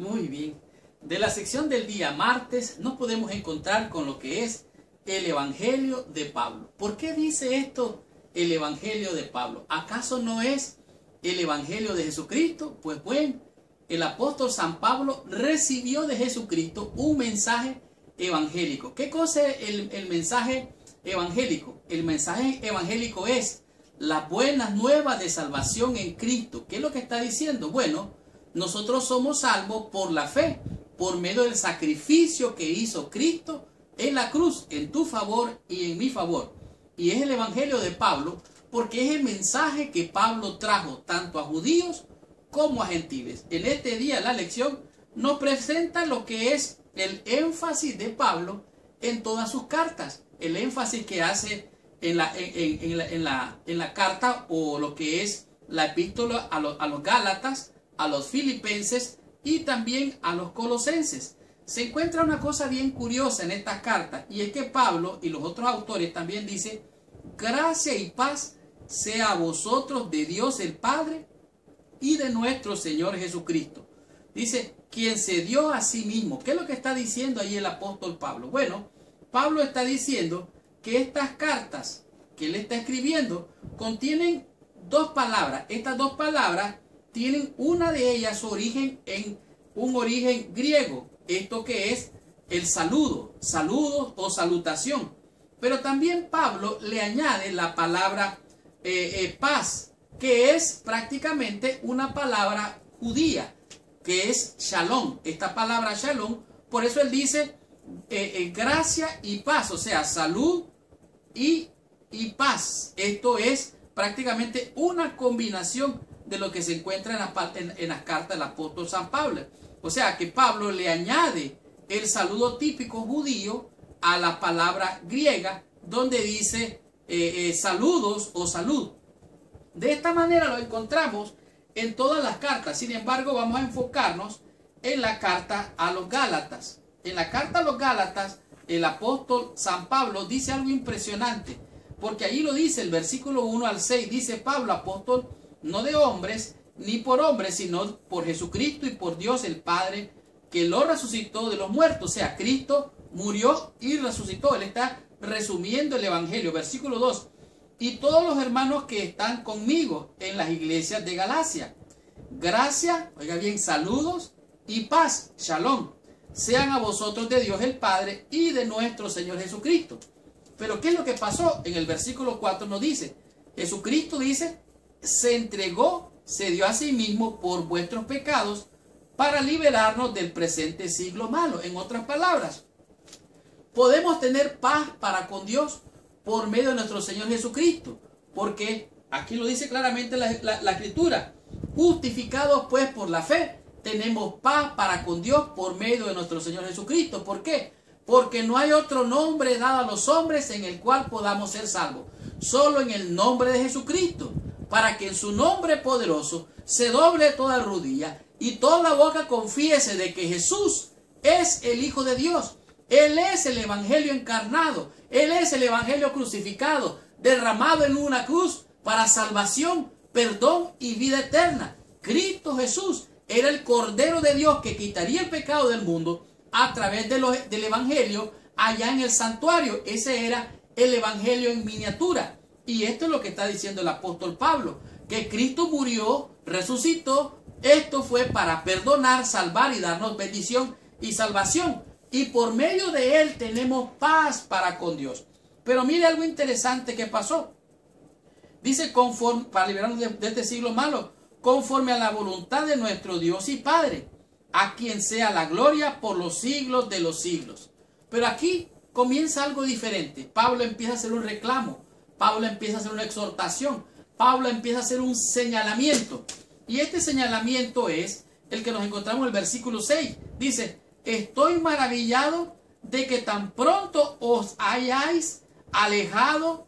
Muy bien. De la sección del día martes nos podemos encontrar con lo que es el Evangelio de Pablo. ¿Por qué dice esto el Evangelio de Pablo? ¿Acaso no es el Evangelio de Jesucristo? Pues bueno, el apóstol San Pablo recibió de Jesucristo un mensaje evangélico. ¿Qué cosa es el mensaje evangélico? El mensaje evangélico es las buenas nuevas de salvación en Cristo. ¿Qué es lo que está diciendo? Bueno, nosotros somos salvos por la fe, por medio del sacrificio que hizo Cristo en la cruz, en tu favor y en mi favor. Y es el Evangelio de Pablo, porque es el mensaje que Pablo trajo tanto a judíos como a gentiles. En este día la lección nos presenta lo que es el énfasis de Pablo en todas sus cartas. El énfasis que hace en la carta, o lo que es la epístola a los Gálatas, a los Filipenses y también a los Colosenses. Se encuentra una cosa bien curiosa en estas cartas, y es que Pablo y los otros autores también dicen: gracia y paz sea a vosotros de Dios el Padre y de nuestro Señor Jesucristo. Dice, quien se dio a sí mismo. ¿Qué es lo que está diciendo ahí el apóstol Pablo? Bueno, Pablo está diciendo que estas cartas que él está escribiendo contienen dos palabras. Estas dos palabras tienen una de ellas su origen en un origen griego. Esto que es el saludo, saludos o salutación. Pero también Pablo le añade la palabra paz, que es prácticamente una palabra judía, que es shalom. Esta palabra shalom, por eso él dice gracia y paz, o sea, salud y paz. Esto es prácticamente una combinación de lo que se encuentra en las cartas del apóstol San Pablo. O sea que Pablo le añade el saludo típico judío a la palabra griega, donde dice saludos o salud. De esta manera lo encontramos en todas las cartas. Sin embargo, vamos a enfocarnos en la carta a los Gálatas. En la carta a los Gálatas, el apóstol San Pablo dice algo impresionante, porque allí lo dice el versículo 1 al 6, dice Pablo, apóstol, no de hombres, ni por hombres, sino por Jesucristo y por Dios el Padre, que lo resucitó de los muertos. O sea, Cristo murió y resucitó. Él está resumiendo el Evangelio. Versículo 2. Y todos los hermanos que están conmigo en las iglesias de Galacia. Gracia, oiga bien, saludos y paz, shalom, sean a vosotros de Dios el Padre y de nuestro Señor Jesucristo. Pero ¿qué es lo que pasó? En el versículo 4 nos dice, Jesucristo dice, se entregó, se dio a sí mismo por vuestros pecados para liberarnos del presente siglo malo. En otras palabras, podemos tener paz para con Dios por medio de nuestro Señor Jesucristo, porque aquí lo dice claramente la Escritura: justificados pues por la fe, tenemos paz para con Dios por medio de nuestro Señor Jesucristo. ¿Por qué? Porque no hay otro nombre dado a los hombres en el cual podamos ser salvos, solo en el nombre de Jesucristo, para que en su nombre poderoso se doble toda rodilla y toda boca confiese de que Jesús es el Hijo de Dios. Él es el Evangelio encarnado, Él es el Evangelio crucificado, derramado en una cruz para salvación, perdón y vida eterna. Cristo Jesús era el Cordero de Dios que quitaría el pecado del mundo a través del Evangelio allá en el santuario. Ese era el Evangelio en miniatura. Y esto es lo que está diciendo el apóstol Pablo, que Cristo murió, resucitó. Esto fue para perdonar, salvar y darnos bendición y salvación. Y por medio de Él tenemos paz para con Dios. Pero mire algo interesante que pasó. Dice, conforme, para liberarnos de este siglo malo, conforme a la voluntad de nuestro Dios y Padre, a quien sea la gloria por los siglos de los siglos. Pero aquí comienza algo diferente. Pablo empieza a hacer un reclamo. Pablo empieza a hacer una exhortación. Pablo empieza a hacer un señalamiento. Y este señalamiento es el que nos encontramos en el versículo 6. Dice, estoy maravillado de que tan pronto os hayáis alejado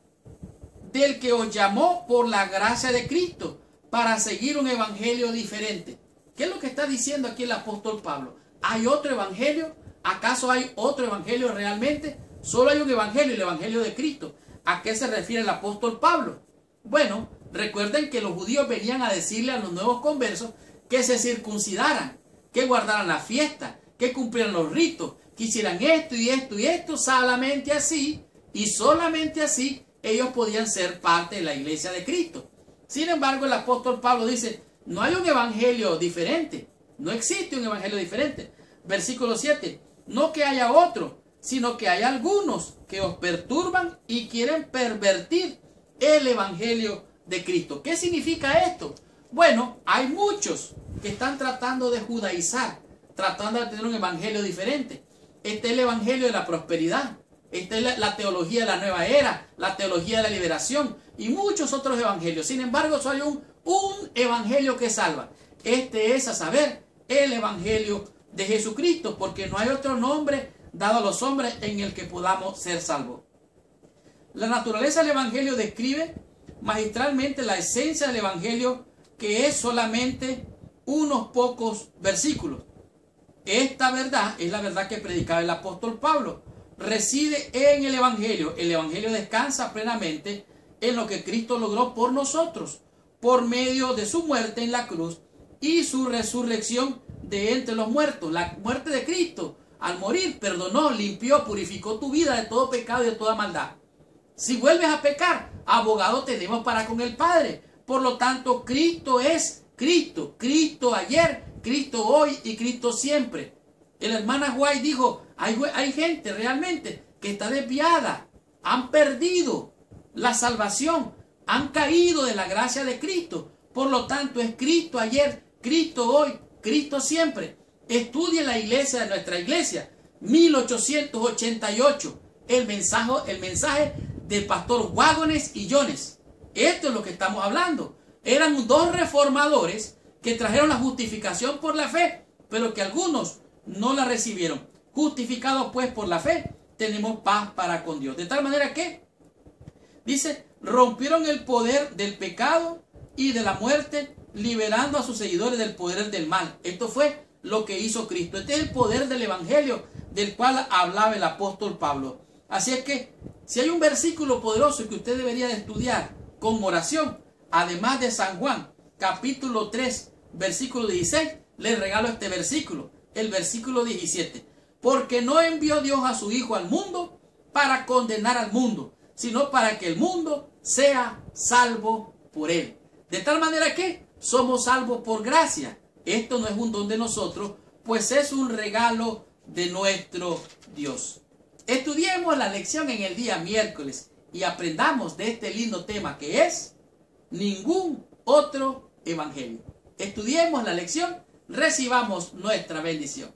del que os llamó por la gracia de Cristo para seguir un evangelio diferente. ¿Qué es lo que está diciendo aquí el apóstol Pablo? ¿Hay otro evangelio? ¿Acaso hay otro evangelio realmente? Solo hay un evangelio, el evangelio de Cristo. ¿A qué se refiere el apóstol Pablo? Bueno, recuerden que los judíos venían a decirle a los nuevos conversos que se circuncidaran, que guardaran la fiesta, que cumplieran los ritos, que hicieran esto y esto y esto. Solamente así, y solamente así, ellos podían ser parte de la iglesia de Cristo. Sin embargo, el apóstol Pablo dice, no hay un evangelio diferente. No existe un evangelio diferente. Versículo 7. No que haya otro, sino que hay algunos que os perturban y quieren pervertir el evangelio de Cristo. ¿Qué significa esto? Bueno, hay muchos que están tratando de judaizar, tratando de tener un evangelio diferente. Este es el evangelio de la prosperidad. Esta es la teología de la nueva era, la teología de la liberación y muchos otros evangelios. Sin embargo, solo hay un evangelio que salva. Este es, a saber, el evangelio de Jesucristo, porque no hay otro nombre dado a los hombres en el que podamos ser salvos. La naturaleza del evangelio describe magistralmente la esencia del evangelio, que es solamente unos pocos versículos. Esta verdad es la verdad que predicaba el apóstol Pablo. Reside en el evangelio. El evangelio descansa plenamente en lo que Cristo logró por nosotros, por medio de su muerte en la cruz y su resurrección de entre los muertos. La muerte de Cristo, al morir, perdonó, limpió, purificó tu vida de todo pecado y de toda maldad. Si vuelves a pecar, abogado tenemos para con el Padre. Por lo tanto, Cristo es Cristo. Cristo ayer, Cristo hoy y Cristo siempre. El hermano White dijo, hay gente realmente que está desviada, han perdido la salvación, han caído de la gracia de Cristo. Por lo tanto, es Cristo ayer, Cristo hoy, Cristo siempre. Estudie la iglesia de nuestra iglesia, 1888, el mensaje del pastor Wagones y Jones. Esto es lo que estamos hablando. Eran dos reformadores que trajeron la justificación por la fe, pero que algunos no la recibieron. Justificados pues por la fe, tenemos paz para con Dios. De tal manera que, dice, rompieron el poder del pecado y de la muerte, liberando a sus seguidores del poder del mal. Esto fue lo que hizo Cristo. Este es el poder del evangelio del cual hablaba el apóstol Pablo. Así es que, si hay un versículo poderoso que usted debería de estudiar con oración, además de San Juan, capítulo 3, versículo 16, le regalo este versículo, el versículo 17. Porque no envió Dios a su Hijo al mundo para condenar al mundo, sino para que el mundo sea salvo por él. De tal manera que somos salvos por gracia. Esto no es un don de nosotros, pues es un regalo de nuestro Dios. Estudiemos la lección en el día miércoles y aprendamos de este lindo tema que es ningún otro evangelio. Estudiemos la lección, recibamos nuestra bendición.